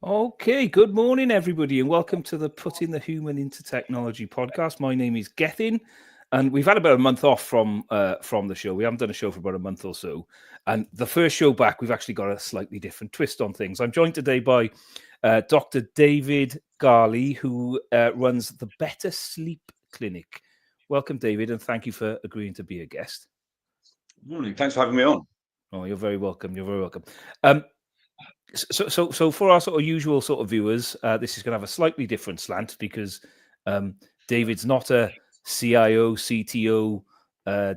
Okay, good morning, everybody, and welcome to the Putting the Human into Technology podcast. My name is Gethin, and we've had about a month off from the show. We haven't done a show for about a month or so, and the first show back, we've actually got a slightly different twist on things. I'm joined today by Dr. David Garley, who runs the Better Sleep Clinic. Welcome, David, and thank you for agreeing to be a guest. Morning. Thanks for having me on. Oh, you're very welcome. You're very welcome. So for our sort of usual sort of viewers, this is going to have a slightly different slant because David's not a CIO, CTO,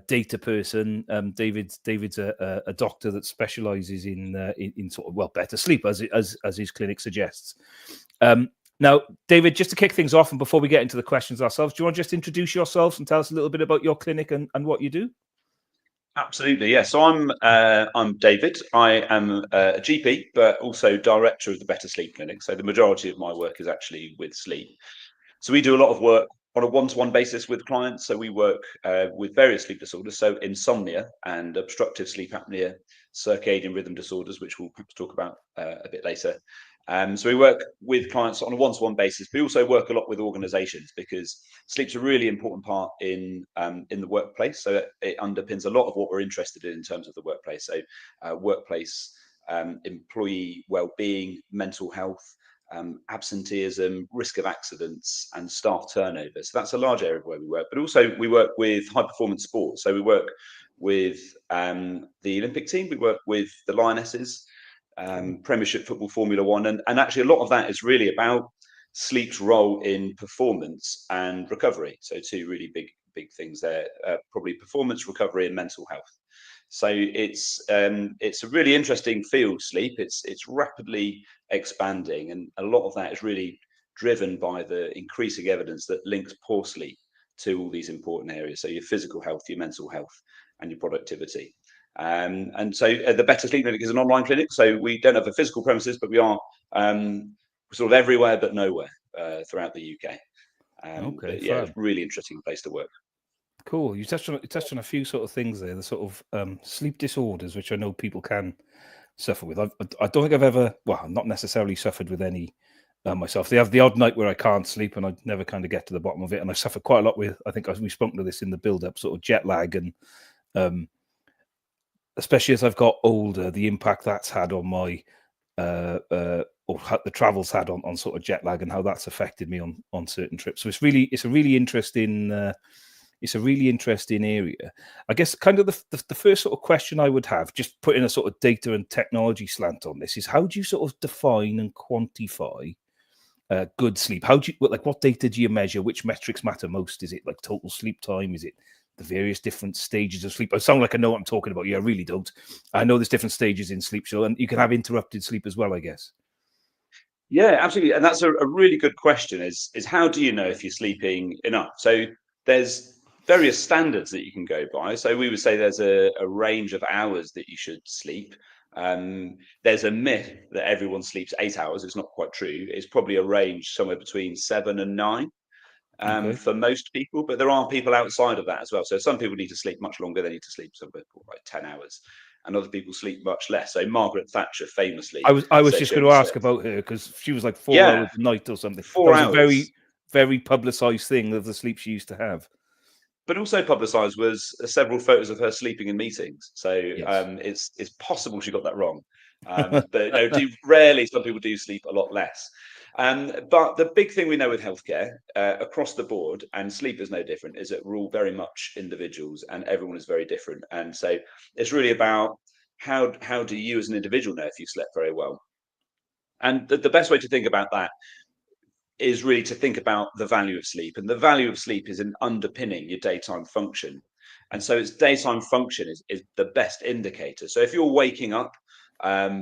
data person. David's a doctor that specialises in sort of better sleep, as his clinic suggests. Now, David, just to kick things off, and before we get into the questions ourselves, do you want to just introduce yourselves and tell us a little bit about your clinic and what you do? Absolutely, yeah. So I'm David. I am a GP, but also director of the Better Sleep Clinic. So the majority of my work is actually with sleep. So we do a lot of work on a one-to-one basis with clients. So we work with various sleep disorders, so insomnia and obstructive sleep apnea, circadian rhythm disorders, which we'll perhaps talk about a bit later. So we work with clients on a one-to-one basis. We also work a lot with organisations because sleep's a really important part in the workplace. So it underpins a lot of what we're interested in terms of the workplace. So workplace employee well-being, mental health, absenteeism, risk of accidents, and staff turnover. So that's a large area where we work. But also we work with high-performance sports. So we work with the Olympic team. We work with the Lionesses. Premiership football, Formula One, and actually a lot of that is really about sleep's role in performance and recovery. So two really big things there, probably performance, recovery, and mental health. So it's a really interesting field, sleep. It's rapidly expanding, and a lot of that is really driven by the increasing evidence that links poor sleep to all these important areas. So your physical health, your mental health, and your productivity. And so the Better Sleep Clinic is an online clinic. So we don't have a physical premises, but we are sort of everywhere but nowhere throughout the UK. Okay, but yeah, it's a really interesting place to work. Cool. You touched on a few sort of things there. The sort of sleep disorders, which I know people can suffer with. I don't think I've ever, well, not necessarily suffered with any myself. They have the odd night where I can't sleep, and I never kind of get to the bottom of it. And I suffer quite a lot with. I think we've spoken to this in the build-up, sort of jet lag, and especially as I've got older, the impact that's had on my or the travel's had on sort of jet lag and how that's affected me on certain trips. So it's a really interesting area. I guess kind of the first sort of question I would have, just putting a sort of data and technology slant on this, is how do you sort of define and quantify good sleep? How do you, like, what data do you measure? Which metrics matter most? Is it like total sleep time? Is it the various different stages of sleep? I sound like I know what I'm talking about. Yeah, I really don't. I know there's different stages in sleep, and you can have interrupted sleep as well, I guess. Yeah, absolutely. And that's a really good question is how do you know if you're sleeping enough? So there's various standards that you can go by. So we would say there's a range of hours that you should sleep. There's a myth that everyone sleeps 8 hours. It's not quite true. It's probably a range somewhere between 7 and 9 Okay. for most people, but there are people outside of that as well. So some people need to sleep much longer. They need to sleep somewhere like 10 hours. And other people sleep much less. So Margaret Thatcher famously I was said just she going only to ask slept, about her because she was like 4 hours yeah, a night or something. That 4 was a hours. very publicized thing of the sleep she used to have. But also publicised was several photos of her sleeping in meetings. So Yes. it's possible she got that wrong. But no, rarely some people do sleep a lot less. But the big thing we know with healthcare across the board, and sleep is no different, is that we're all very much individuals and everyone is very different. And so it's really about how do you as an individual know if you slept very well? And the best way to think about that is really to think about the value of sleep. And the value of sleep is in underpinning your daytime function. And so its daytime function is the best indicator. So if you're waking up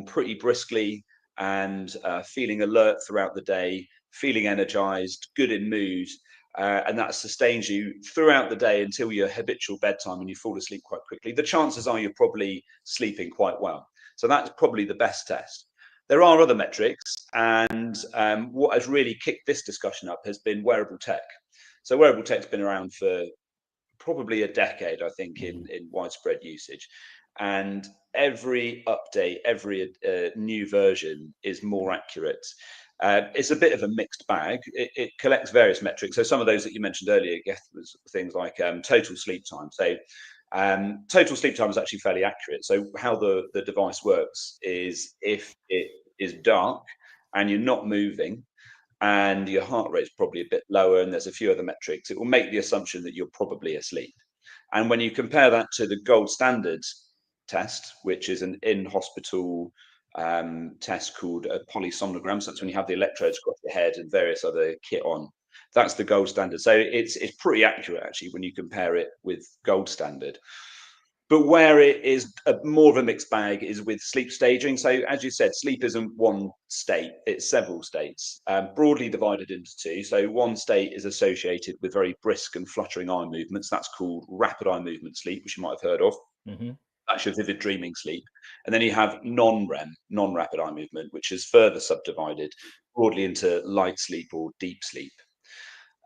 pretty briskly and feeling alert throughout the day, feeling energized, good in mood, and that sustains you throughout the day until your habitual bedtime and you fall asleep quite quickly, the chances are you're probably sleeping quite well. So that's probably the best test. There are other metrics, and what has really kicked this discussion up has been wearable tech. So wearable tech's been around for probably a decade, I think, in widespread usage. and every update, every new version is more accurate. It's a bit of a mixed bag. It collects various metrics. So some of those that you mentioned earlier, Geth, was things like total sleep time. So total sleep time is actually fairly accurate. So how the device works is if it is dark and you're not moving and your heart rate is probably a bit lower and there's a few other metrics, it will make the assumption that you're probably asleep. And when you compare that to the gold standard test, which is an in-hospital test called a polysomnogram, so that's when you have the electrodes across your head and various other kit on. That's the gold standard. So it's pretty accurate actually when you compare it with gold standard. But where it is more of a mixed bag is with sleep staging. So as you said, sleep isn't one state, it's several states, broadly divided into two. So one state is associated with very brisk and fluttering eye movements. That's called rapid eye movement sleep, which you might have heard of. Mm-hmm. That's your vivid dreaming sleep. And then you have non-REM, non-rapid eye movement, which is further subdivided broadly into light sleep or deep sleep.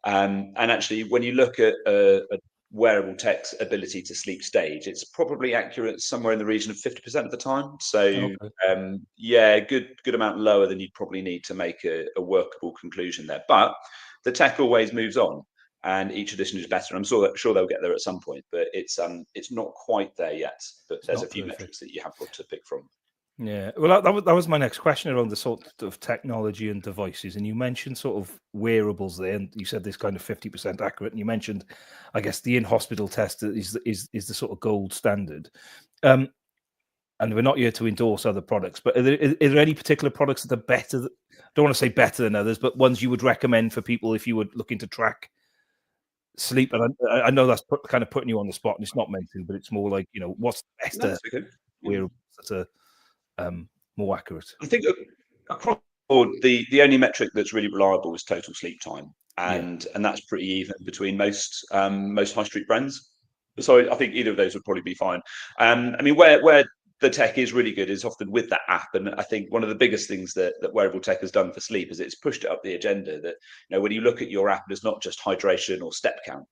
And actually, when you look at a wearable tech's ability to sleep stage, it's probably accurate somewhere in the region of 50% of the time. So, Okay. yeah, good amount lower than you'd probably need to make a workable conclusion there. But the tech always moves on, and each edition is better. I'm sure they'll get there at some point, but it's not quite there yet. But It's there's a not few perfect. metrics that you have got to pick from. Yeah, well, that was my next question around the sort of technology and devices, and you mentioned sort of wearables there, and you said this kind of 50% accurate, and you mentioned, I guess, the in-hospital test is the sort of gold standard, and we're not here to endorse other products, but are there any particular products that are better? I don't want to say better than others, but ones you would recommend for people if you were looking to track sleep? And I know that's kind of putting you on the spot, and it's not meant to, but it's more like, what's the No, best that's okay. Yeah. wearables that are more accurate? I think across the board, the only metric that's really reliable is total sleep time, Yeah, and that's pretty even between most high street brands. So I think either of those would probably be fine. I mean, where the tech is really good is often with that app, and I think one of the biggest things that wearable tech has done for sleep is it's pushed it up the agenda. That when you look at your app, it's not just hydration or step count,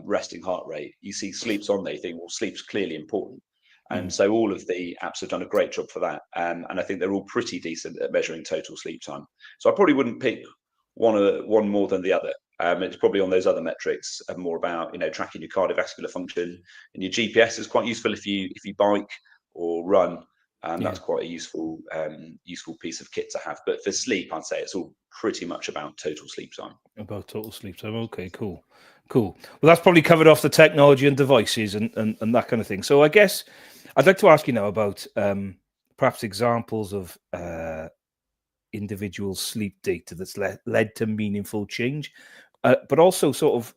resting heart rate. You see sleeps on there, you think, well, sleep's clearly important. And so all of the apps have done a great job for that. And I think they're all pretty decent at measuring total sleep time. So I probably wouldn't pick one more than the other. It's probably on those other metrics and more about tracking your cardiovascular function, and your GPS is quite useful if you bike or run. That's yeah. quite a useful piece of kit to have. But for sleep, I'd say it's all pretty much about total sleep time. About total sleep time. Okay, cool. Well, that's probably covered off the technology and devices and that kind of thing. So I guess I'd like to ask you now about perhaps examples of individual sleep data that's led to meaningful change, but also sort of,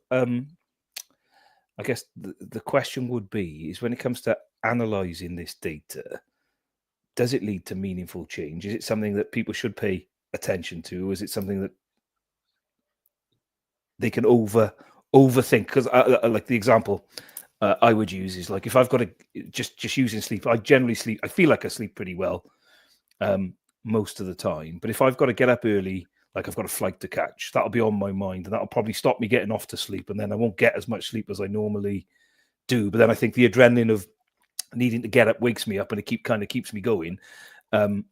I guess the question would be is when it comes to analyzing this data, does it lead to meaningful change? Is it something that people should pay attention to? Or is it something that they can overthink? Because I like the example I would use is like if I've got to just using sleep, I generally sleep. I feel like I sleep pretty well most of the time. But if I've got to get up early, like I've got a flight to catch, that'll be on my mind, and that'll probably stop me getting off to sleep, and then I won't get as much sleep as I normally do. But then I think the adrenaline of needing to get up wakes me up, and it kind of keeps me going. So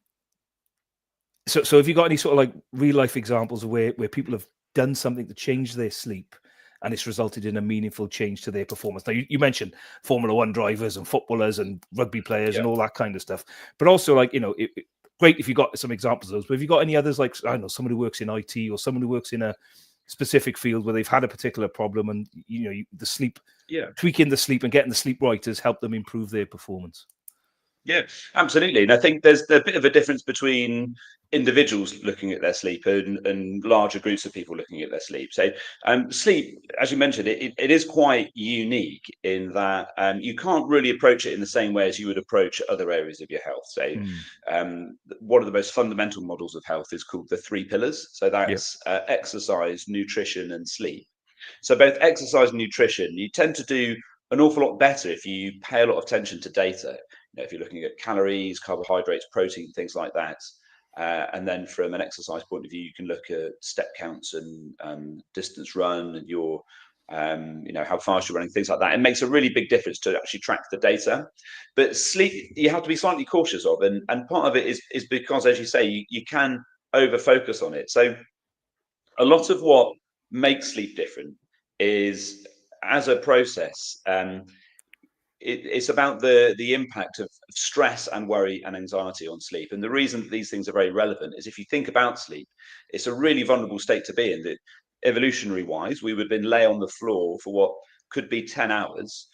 have you got any sort of like real life examples of where people have done something to change their sleep and it's resulted in a meaningful change to their performance? Now, you mentioned Formula One drivers and footballers and rugby players and all that kind of stuff, but also like, great if you got some examples of those, but have you got any others, like, I don't know, someone who works in IT or someone who works in a specific field where they've had a particular problem and, the sleep, tweaking the sleep and getting the sleep right has helped them improve their performance? Yeah, absolutely. And I think there's a bit of a difference between individuals looking at their sleep and larger groups of people looking at their sleep. So sleep, as you mentioned, it is quite unique in that you can't really approach it in the same way as you would approach other areas of your health. So one of the most fundamental models of health is called the three pillars. So that's exercise, nutrition, and sleep. So both exercise and nutrition, you tend to do an awful lot better if you pay a lot of attention to data. If you're looking at calories, carbohydrates, protein, things like that. And then from an exercise point of view, you can look at step counts and distance run and your how fast you're running, things like that. It makes a really big difference to actually track the data. But sleep, you have to be slightly cautious of, and part of it is because, as you say, you can over focus on it. So a lot of what makes sleep different is, as a process, it's about the impact of stress and worry and anxiety on sleep. And the reason that these things are very relevant is, if you think about sleep, it's a really vulnerable state to be in. That evolutionary wise, we would have been lay on the floor for what could be 10 hours,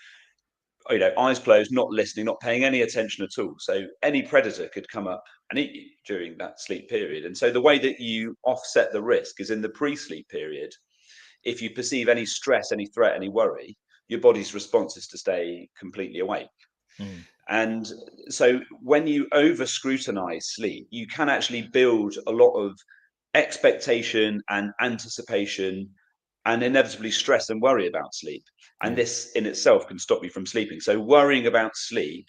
eyes closed, not listening, not paying any attention at all. So any predator could come up and eat you during that sleep period. And so the way that you offset the risk is in the pre-sleep period. If you perceive any stress, any threat, any worry, your body's response is to stay completely awake. And so when you over scrutinize sleep, you can actually build a lot of expectation and anticipation and inevitably stress and worry about sleep. And this in itself can stop you from sleeping. So worrying about sleep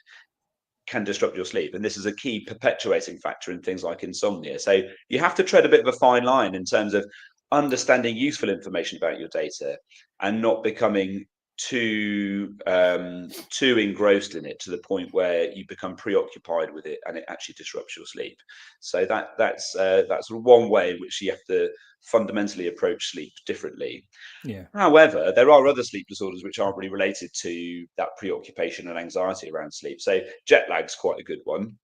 can disrupt your sleep. And this is a key perpetuating factor in things like insomnia. So you have to tread a bit of a fine line in terms of understanding useful information about your data and not becoming too engrossed in it to the point where you become preoccupied with it and it actually disrupts your sleep. So that's one way in which you have to fundamentally approach sleep differently. However, there are other sleep disorders which aren't really related to that preoccupation and anxiety around sleep. So jet lag's quite a good one.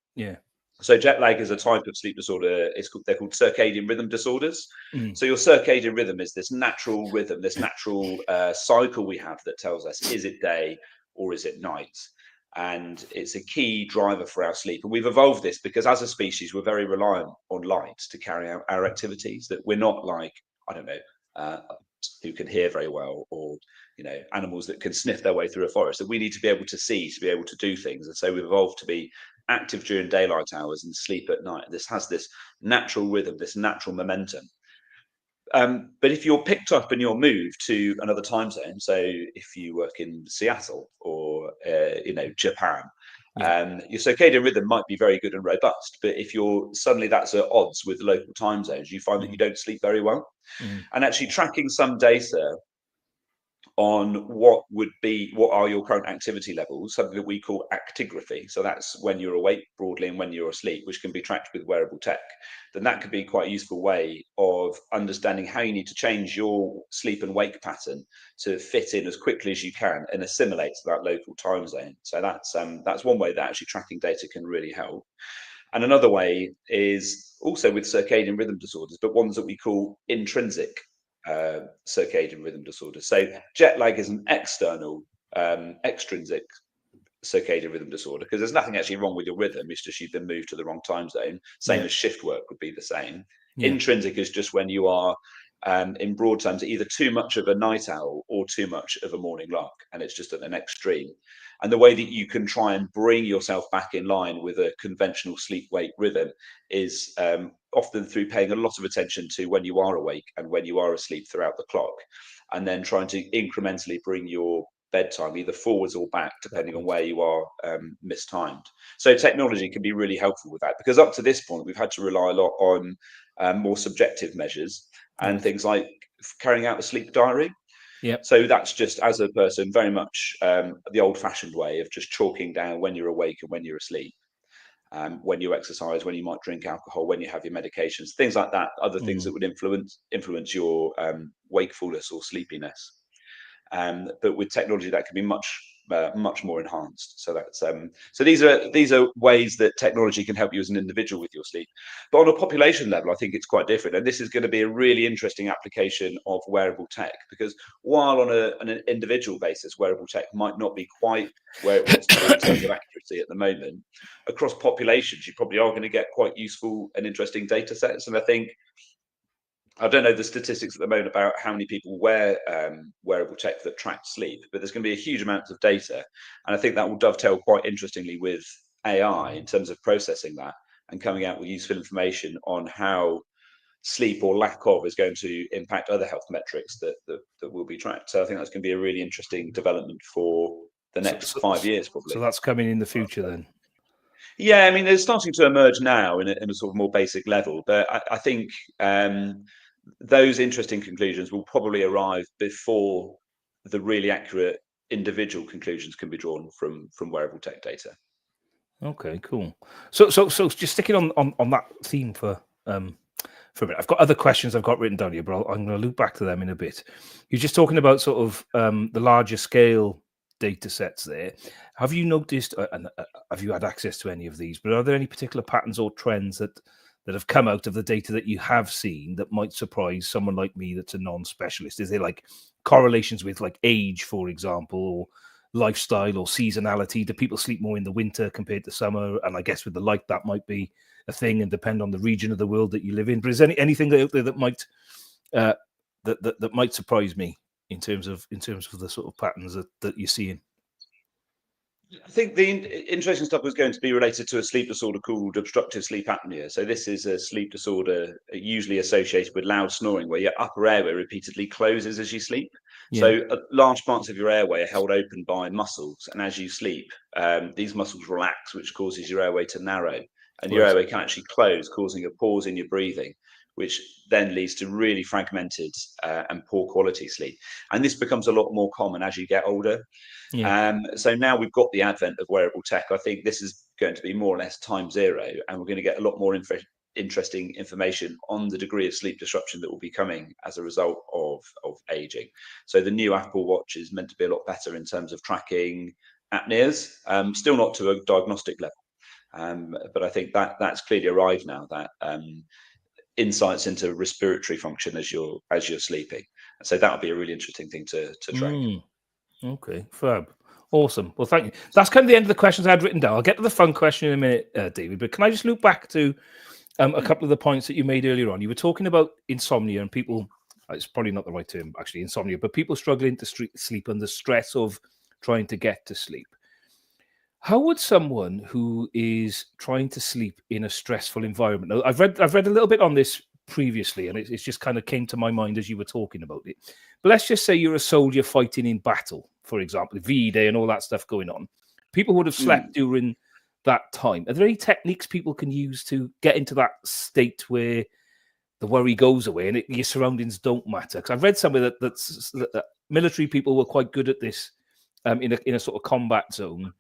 So jet lag is a type of sleep disorder. They're called circadian rhythm disorders. So your circadian rhythm is this natural rhythm, this natural cycle we have that tells us, is it day or is it night? And it's a key driver for our sleep. And we've evolved this because, as a species, we're very reliant on light to carry out our activities. That we're not like, I don't know, who can hear very well, or animals that can sniff their way through a forest. That we need to be able to see to be able to do things. And so we've evolved to be active during daylight hours and sleep at night. This has this natural rhythm, this natural momentum. But if you're picked up and you're moved to another time zone, so if you work in Seattle or Japan, your circadian rhythm might be very good and robust. But if you're suddenly that's at odds with local time zones, you find that you don't sleep very well. And actually tracking some data on what are your current activity levels, something that we call actigraphy. So that's when you're awake broadly and when you're asleep, which can be tracked with wearable tech. Then that could be quite a useful way of understanding how you need to change your sleep and wake pattern to fit in as quickly as you can and assimilate to that local time zone. So that's one way that actually tracking data can really help. And another way is also with circadian rhythm disorders, but ones that we call intrinsic circadian rhythm disorders. So jet lag is an external, extrinsic circadian rhythm disorder, because there's nothing actually wrong with your rhythm. It's just you've been moved to the wrong time zone. Same as shift work would be the same. Intrinsic is just when you are, in broad terms, either too much of a night owl or too much of a morning lark, and it's just at an extreme. And the way that you can try and bring yourself back in line with a conventional sleep-wake rhythm is often through paying a lot of attention to when you are awake and when you are asleep throughout the clock, and then trying to incrementally bring your bedtime either forwards or back, depending on where you are mistimed. So technology can be really helpful with that, because up to this point, we've had to rely a lot on more subjective measures and things like carrying out a sleep diary. So that's just, as a person, very much the old-fashioned way of just chalking down when you're awake and when you're asleep, when you exercise, when you might drink alcohol, when you have your medications, things like that, other things that would influence your wakefulness or sleepiness. But with technology, that can be much more enhanced. So that's so these are ways that technology can help you as an individual with your sleep. But on a population level, I think it's quite different, and this is going to be a really interesting application of wearable tech, because while on an individual basis, wearable tech might not be quite where it wants to be in terms of accuracy at the moment, across populations, you probably are going to get quite useful and interesting data sets. And I don't know the statistics at the moment about how many people wear wearable tech that track sleep, but there's going to be a huge amount of data. And I think that will dovetail quite interestingly with AI in terms of processing that and coming out with useful information on how sleep or lack of is going to impact other health metrics that will be tracked. So I think that's going to be a really interesting development for the next 5 years, probably. So that's coming in the future then? Yeah, I mean, they're starting to emerge now in a sort of more basic level, but I think those interesting conclusions will probably arrive before the really accurate individual conclusions can be drawn from wearable tech data. Okay, cool. So just sticking on that theme for a minute. I've got other questions I've got written down here, but I'm going to loop back to them in a bit. You're just talking about sort of the larger scale data sets there. Have you noticed, and have you had access to any of these, but are there any particular patterns or trends that have come out of the data that you have seen that might surprise someone like me that's a non-specialist? Is there like correlations with like age, for example, or lifestyle or seasonality? Do people sleep more in the winter compared to summer? And I guess with the light, that might be a thing and depend on the region of the world that you live in. But is there anything out there that might that might surprise me in terms of the sort of patterns that you're seeing? I think the interesting stuff was going to be related to a sleep disorder called obstructive sleep apnea. So this is a sleep disorder usually associated with loud snoring, where your upper airway repeatedly closes as you sleep. Yeah. So large parts of your airway are held open by muscles, and as you sleep, these muscles relax, which causes your airway to narrow, and your Right. airway can actually close, causing a pause in your breathing, which then leads to really fragmented and poor quality sleep. And this becomes a lot more common as you get older. Yeah. So now we've got the advent of wearable tech. I think this is going to be more or less time zero, and we're going to get a lot more interesting information on the degree of sleep disruption that will be coming as a result of aging. So the new Apple Watch is meant to be a lot better in terms of tracking apneas, still not to a diagnostic level, but I think that's clearly arrived now. That insights into respiratory function as you're sleeping. So that would be a really interesting thing to track. Okay, fab. Awesome. Well, thank you. That's kind of the end of the questions I had written down. I'll get to the fun question in a minute, David, but can I just loop back to a couple of the points that you made earlier on? You were talking about insomnia and people, it's probably not the right term, actually, insomnia, but people struggling to sleep and the stress of trying to get to sleep. How would someone who is trying to sleep in a stressful environment? Now, I've read a little bit on this previously, and it's just kind of came to my mind as you were talking about it. But let's just say you're a soldier fighting in battle, for example, VE Day and all that stuff going on. People would have slept during that time. Are there any techniques people can use to get into that state where the worry goes away and your surroundings don't matter? Because I've read somewhere that military people were quite good at this in a sort of combat zone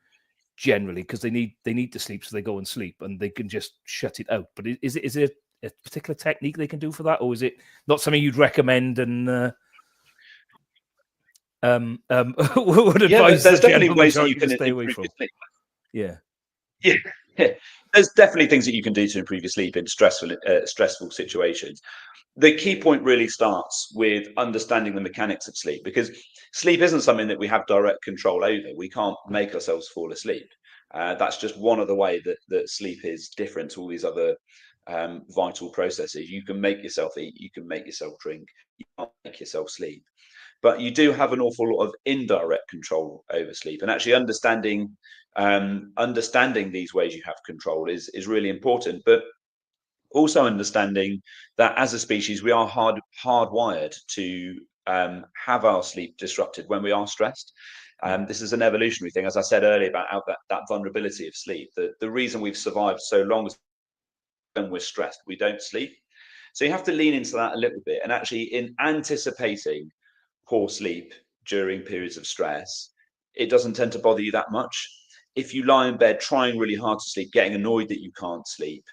generally, because they need to sleep, so they go and sleep and they can just shut it out. But is it a particular technique they can do for that, or is it not something you'd recommend and would advise there's the definitely general ways that you majority to can stay away improve from? your sleep. Yeah. Yeah, there's definitely things that you can do to improve your sleep in stressful situations. The key point really starts with understanding the mechanics of sleep, because sleep isn't something that we have direct control over. We can't make ourselves fall asleep. That's just one of the way that sleep is different to all these other vital processes. You can make yourself eat, you can make yourself drink, you can't make yourself sleep. But you do have an awful lot of indirect control over sleep, and actually understanding these ways you have control is really important. But also understanding that as a species we are hardwired to have our sleep disrupted when we are stressed. This is an evolutionary thing, as I said earlier, about that vulnerability of sleep. The reason we've survived so long is when we're stressed we don't sleep. So you have to lean into that a little bit, and actually in anticipating poor sleep during periods of stress, it doesn't tend to bother you that much. If you lie in bed trying really hard to sleep, getting annoyed that you can't sleep,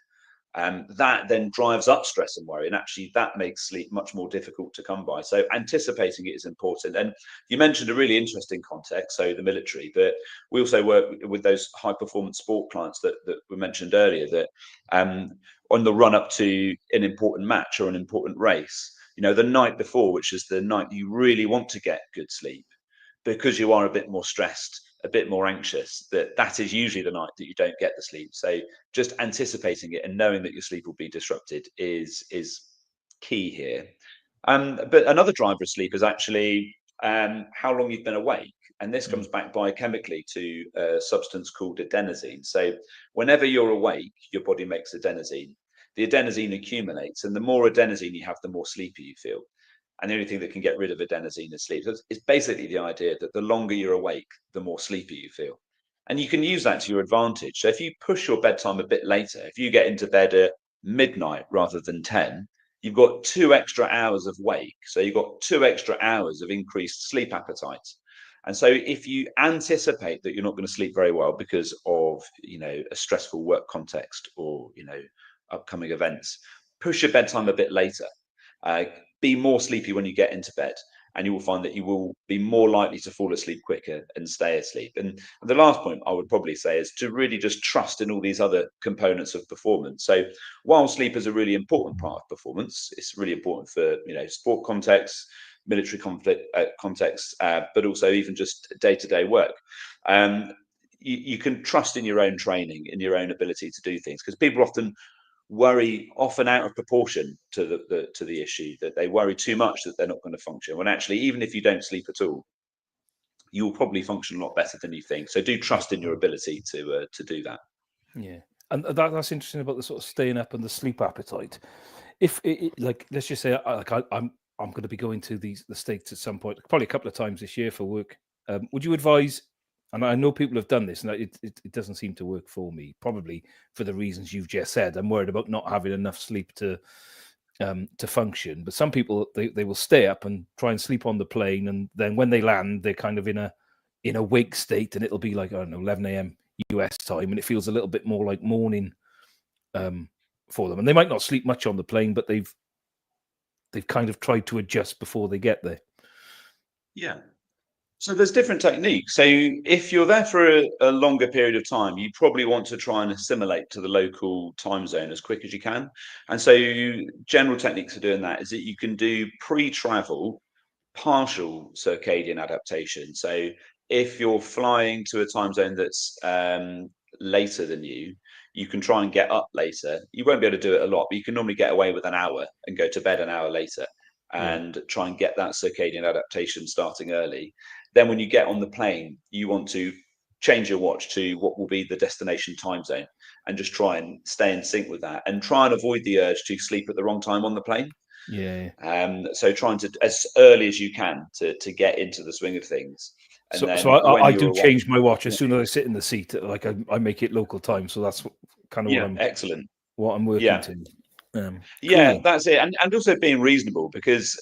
that then drives up stress and worry, and actually that makes sleep much more difficult to come by. So anticipating it is important. And you mentioned a really interesting context, so the military, but we also work with those high performance sport clients that were mentioned earlier, that on the run up to an important match or an important race, the night before, which is the night you really want to get good sleep, because you are a bit more stressed, a bit more anxious, that is usually the night that you don't get the sleep. So just anticipating it and knowing that your sleep will be disrupted is key here. But another driver of sleep is actually how long you've been awake. And this comes back biochemically to a substance called adenosine. So whenever you're awake, your body makes adenosine. The adenosine accumulates, and the more adenosine you have, the more sleepy you feel. And the only thing that can get rid of adenosine is sleep. So it's basically the idea that the longer you're awake, the more sleepy you feel. And you can use that to your advantage. So if you push your bedtime a bit later, if you get into bed at midnight rather than 10, you've got 2 extra hours of wake. So you've got 2 extra hours of increased sleep appetite. And so if you anticipate that you're not going to sleep very well because of, a stressful work context or, upcoming events, push your bedtime a bit later. Be more sleepy when you get into bed, and you will find that you will be more likely to fall asleep quicker and stay asleep. And the last point I would probably say is to really just trust in all these other components of performance. So while sleep is a really important part of performance, it's really important for sport context, military conflict context, but also even just day-to-day work. You can trust in your own training, in your own ability to do things, because people often worry, often out of proportion to the issue, that they worry too much that they're not going to function, when actually, even if you don't sleep at all, you will probably function a lot better than you think. So do trust in your ability to do that. Yeah, and that's interesting about the sort of staying up and the sleep appetite. If like, let's just say, I'm going to be going to the States at some point, probably a couple of times this year for work. Would you advise? And I know people have done this, and it doesn't seem to work for me. Probably for the reasons you've just said. I'm worried about not having enough sleep to function. But some people, they will stay up and try and sleep on the plane, and then when they land, they're kind of in a wake state, and it'll be like, I don't know, 11 a.m. US time, and it feels a little bit more like morning for them. And they might not sleep much on the plane, but they've kind of tried to adjust before they get there. Yeah. So there's different techniques. So if you're there for a longer period of time, you probably want to try and assimilate to the local time zone as quick as you can. And so general techniques for doing that is that you can do pre-travel partial circadian adaptation. So if you're flying to a time zone that's later than you can try and get up later. You won't be able to do it a lot, but you can normally get away with an hour and go to bed an hour later, and try and get that circadian adaptation starting early. Then when you get on the plane, you want to change your watch to what will be the destination time zone, and just try and stay in sync with that, and try and avoid the urge to sleep at the wrong time on the plane. Yeah. So trying to, as early as you can, to get into the swing of things. And So, then I do away, change my watch as soon as I sit in the seat. Like I make it local time, so that's kind of yeah, excellent. what I'm working Yeah. to. Yeah, Cool. that's it. And also being reasonable, because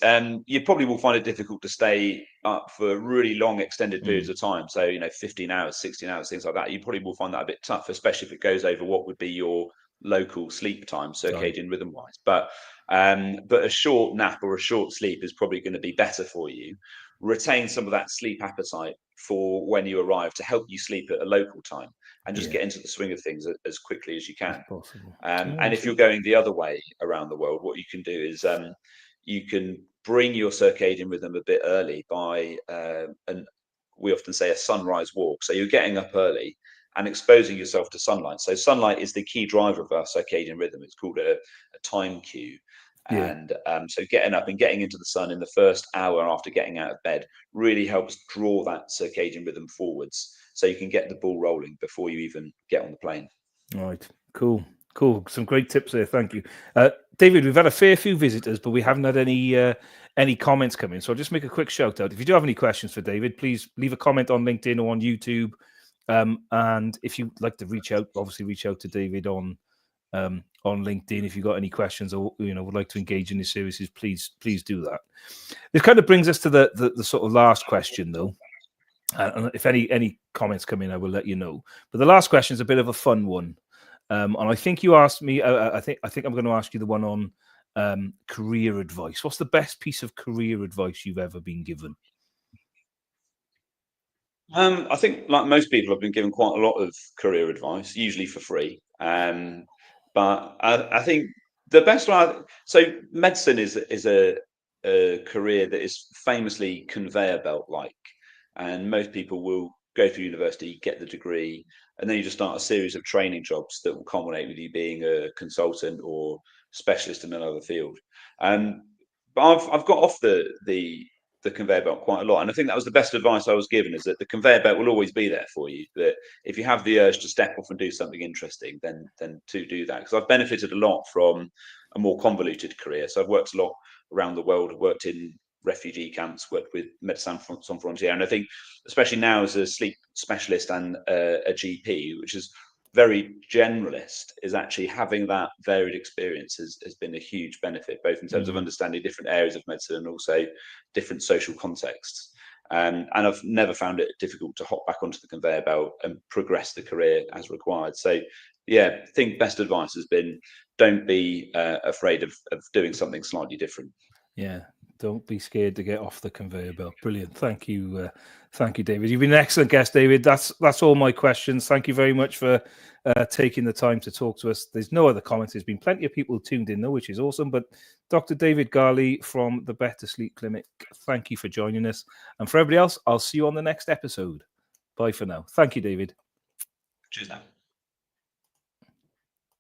you probably will find it difficult to stay up for really long extended periods of time. So, 15 hours, 16 hours, things like that. You probably will find that a bit tough, especially if it goes over what would be your local sleep time, circadian rhythm wise. But a short nap or a short sleep is probably going to be better for you. Retain some of that sleep appetite for when you arrive, to help you sleep at a local time, and just Yeah, get into the swing of things as quickly as you it's can. possible. And if you're going the other way around the world, what you can do is you can bring your circadian rhythm a bit early by, and we often say, a sunrise walk. So you're getting up early and exposing yourself to sunlight. So sunlight is the key driver of our circadian rhythm. It's called a time cue. Yeah. And so getting up and getting into the sun in the first hour after getting out of bed really helps draw that circadian rhythm forwards, so you can get the ball rolling before you even get on the plane. All right. Cool. Some great tips there. Thank you, David. We've had a fair few visitors, but we haven't had any comments come in. So I'll just make a quick shout out. If you do have any questions for David, please leave a comment on LinkedIn or on YouTube. And if you'd like to reach out, obviously reach out to David on LinkedIn. If you've got any questions, or would like to engage in his services, please do that. This kind of brings us to the sort of last question, though. And if any comments come in, I will let you know. But the last question is a bit of a fun one, and I think you asked me. I think I'm going to ask you the one on career advice. What's the best piece of career advice you've ever been given? I think, like most people, I've been given quite a lot of career advice, usually for free. But I think the best one. So medicine is a career that is famously conveyor belt like, and most people will go through university, get the degree, and then you just start a series of training jobs that will culminate with you being a consultant or specialist in another field. But I've got off the conveyor belt quite a lot, and I think that was the best advice I was given, is that the conveyor belt will always be there for you, that if you have the urge to step off and do something interesting, then to do that. Because I've benefited a lot from a more convoluted career. So I've worked a lot around the world. I've worked in refugee camps, worked with Médecins Sans Frontières, and I think especially now as a sleep specialist and a GP, which is very generalist, is actually having that varied experience has been a huge benefit, both in terms of understanding different areas of medicine and also different social contexts. And I've never found it difficult to hop back onto the conveyor belt and progress the career as required. So yeah, I think best advice has been, don't be afraid of doing something slightly different. Yeah, don't be scared to get off the conveyor belt. Brilliant. Thank you, David. You've been an excellent guest, David. That's all my questions. Thank you very much for taking the time to talk to us. There's no other comments. There's been plenty of people tuned in, though, which is awesome. But Dr. David Garley from the Better Sleep Clinic, thank you for joining us. And for everybody else, I'll see you on the next episode. Bye for now. Thank you, David. Cheers now.